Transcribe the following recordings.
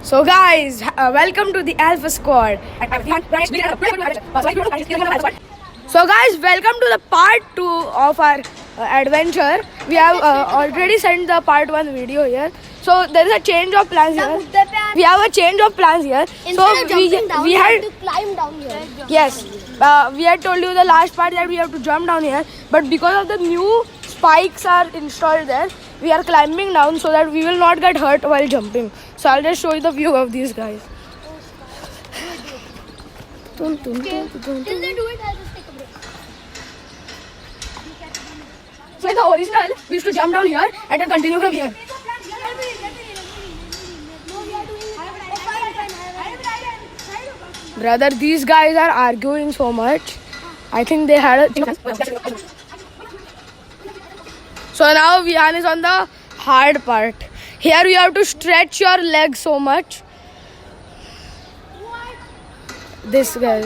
So guys, welcome to the Alpha Squad. So guys, welcome to the part 2 of our adventure. We have already sent the part 1 video here. So there is a change of plans here. We have a change of plans here. Instead of we had to climb down here. Yes, we had told you the last part that we have to jump down here. But because of the new spikes are installed there, we are climbing down so that we will not get hurt while jumping. So I'll just show you the view of these guys. Till they do it, I'll just take a break. So in the original, we used to jump down here and then continue from here. Brother, these guys are arguing so much. I think they had a... So now Vihan is on the hard part. Here you have to stretch your legs so much. This guy.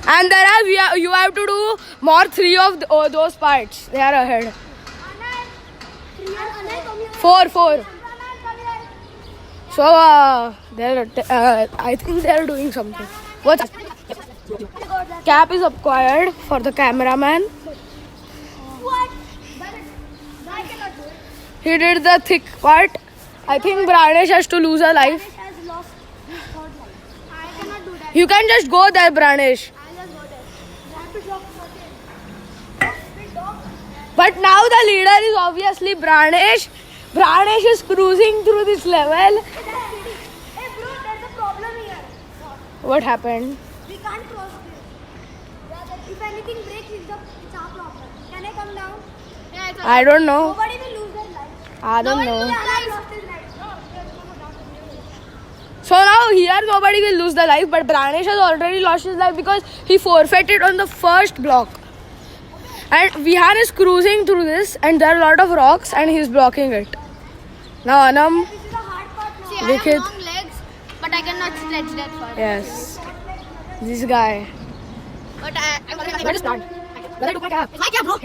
And there are, you have to do more 3 of those parts. They are ahead. 4. So I think they are doing something. What? Cap is acquired for the cameraman. He did the thick part. I think Branesh has to lose a life. You can just go there, Branesh. But now the leader is obviously Branesh. Branesh is cruising through this level. Hey bro, there's a problem here. What happened? We can't cross this. If anything breaks, it's our problem. Can I come down? Yeah, it's I don't know. Nobody will lose their life. I don't know. Lost his life. So now here nobody will lose the life, but Branesh has already lost his life because he forfeited on the first block. And Vihan is cruising through this and there are a lot of rocks and he is blocking it. Now Anam, This is the hard part now. See, I have long legs, but I cannot stretch that far. yes, this guy. But I'm Where is plant? Where I took my cap? My cap, bro.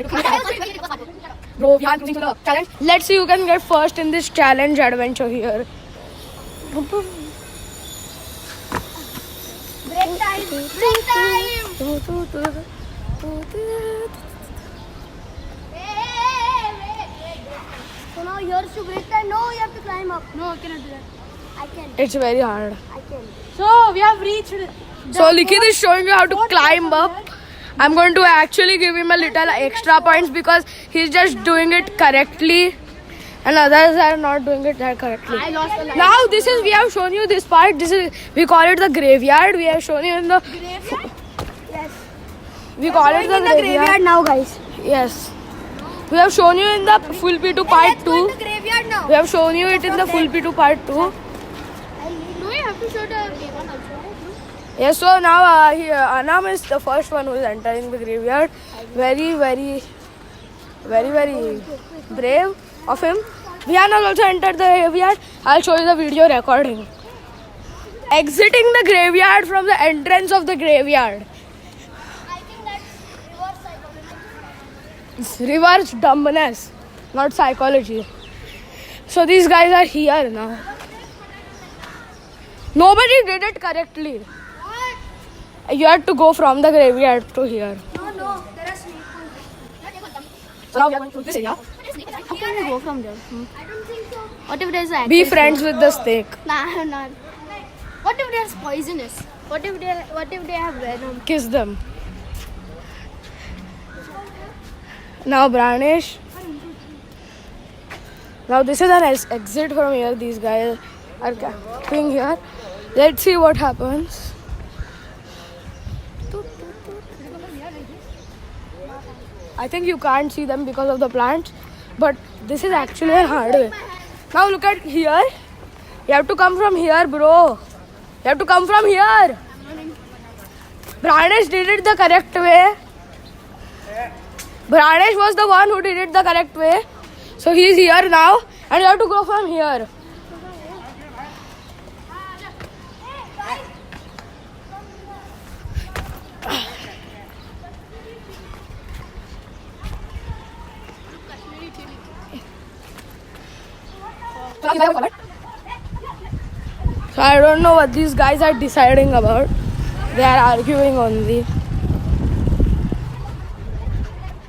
Bro, Vihan cruising through the challenge. Let's see who can get first in this challenge adventure here. Break time. Break time. So now yours to break time. No, you have to climb up. No, I cannot do that. I can. It's very hard. I can. So we have reached. So Likhit is showing you how to climb up. I'm going to actually give him a little extra points because he's just doing it correctly and others are not doing it that correctly. I lost a life. Now this is, we have shown you this part. This is, we call it the graveyard. We have shown you in the, Graveyard? Yes. we call it the graveyard. now, guys. Yes. We have shown you in the full P2 part 2. The graveyard now. We have shown you it in the full P2 part 2. No, you have to show the A1 also. Yes, so now here, Anam is the first one who is entering the graveyard. Very brave of him. Vihan has also entered the graveyard. I'll show you the video recording. Exiting the graveyard from the entrance of the graveyard. I think that's reverse psychology. It's reverse dumbness, not psychology. So these guys are here now. Nobody did it correctly. What? You had to go from the graveyard to here. No, there are snakes. So now we are going to this area. How can we go from there? I don't think so. What if there's Be friends with the snake. Nah, I'm not. What if there's poisonous? What if they have venom? Kiss them. Now Branesh. Now this is an exit from here. These guys are camping here. Let's see what happens. I think you can't see them because of the plants, but this is actually a hard way. Now look at here. You have to come from here, bro. You have to come from here. Branesh did it the correct way. Branesh was the one who did it the correct way. So he is here now and you have to go from here. So I don't know what these guys are deciding about. They are arguing only.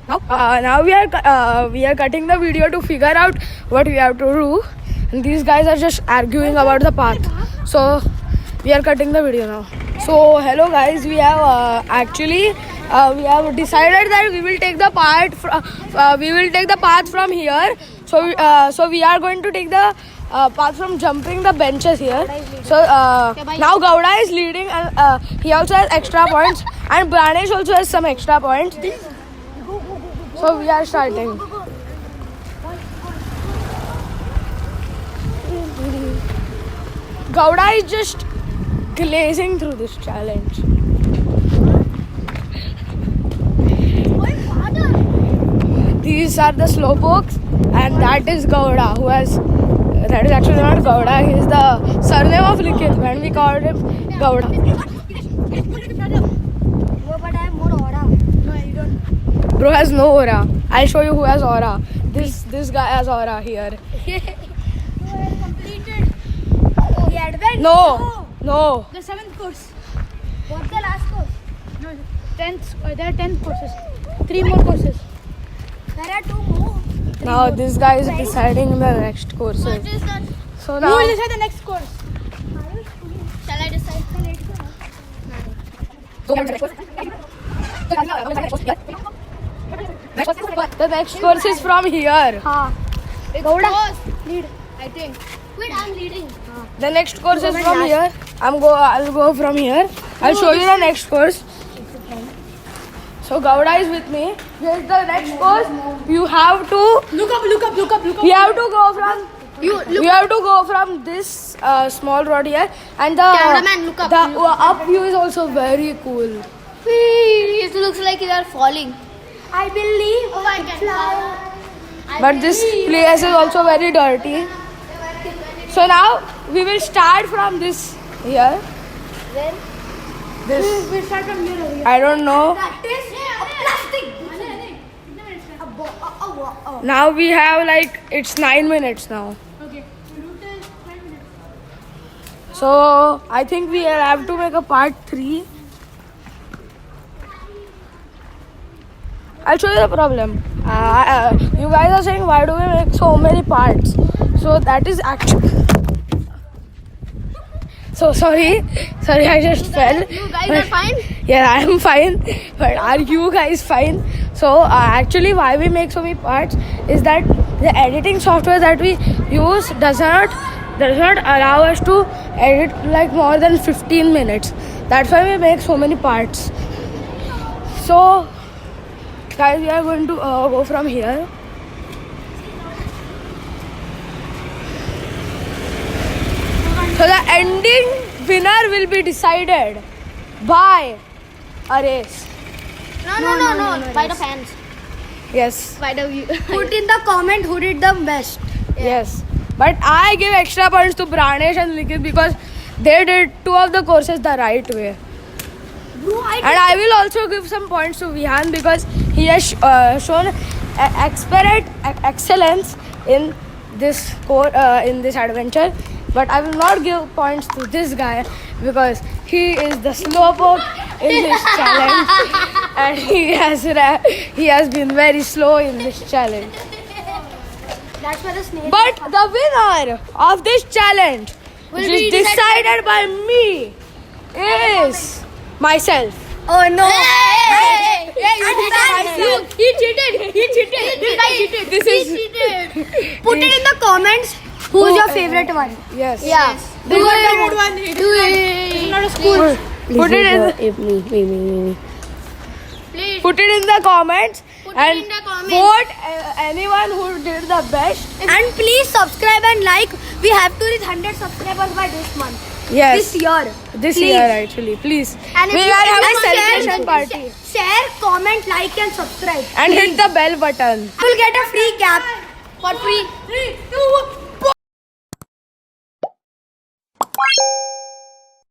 Now we are cutting the video to figure out what we have to do. And these guys are just arguing about the path. So we are cutting the video now. So hello guys, we have we have decided that we will take the path from here. So we are going to take the path from jumping the benches here. So now Gowda is leading, and he also has extra points, and Branesh also has some extra points. So we are starting. Gowda is just glazing through this challenge. These are the slowpokes, and that is Gowda, that is actually not Gowda, he is the surname of Likith, and we called him Gowda. But I have more aura. No, you don't. Bro has no aura. I'll show you who has aura. This guy has aura here. You have completed the advent. No. The 7th course. What's the last course? No, 10th. There are 10 courses. 3 more courses. There are 2 more. Now this guy is deciding the next courses. is that? So Who now will decide the next course? Shall I decide? the next course is from here. Gowda. Lead, I think. Wait, I'm leading. The next course is from here. I'll go from here. I'll show you the next course. So Gowda is with me. Here's the next course. You have to Look up. you have to go from you have to go from this small road here, and the Cameraman, look up. The up view is also very cool. It looks like you are falling. I believe I can fly. But this place is also very dirty. So now we will start from this here. Then This We'll start from here. I don't know. that is a plastic. Now we have it's 9 minutes now. Okay. We'll do till 5 minutes. So I think we have to make a part 3. I'll show you the problem. You guys are saying, why do we make so many parts? So that is actually. So sorry, I just fell. You guys are fine? Yeah, I am fine. But are you guys fine? So actually, why we make so many parts is that the editing software that we use does not allow us to edit more than 15 minutes. That's why we make so many parts. So guys, we are going to go from here. So the ending winner will be decided by a race. No. By the fans. Yes. By the view. Put in the comment who did the best. Yes. But I give extra points to Branesh and Likith because they did 2 of the courses the right way. Bro, And I will also give some points to Vihan because he has shown excellence in this adventure. But I will not give points to this guy because he is the slowpoke in this challenge, and he has been very slow in this challenge. That's why the snake. But the winner of this challenge, which is be decided by me, is myself. Oh no! Hey, He cheated. This guy cheated. This is Put it in the comments. Who's your favorite one? yes. Yeah. This is the good one. It's not a school. Put it in. Please. Put it in the comments Put it and in the comments. vote anyone who did the best. And please subscribe and like. We have to reach 100 subscribers by this month. Yes. This year. This Please. year actually, please. And if We you are having a anyone celebration share, party. Share, comment, like and subscribe. And hit the bell button. You'll get a free cap for free. 3, 2,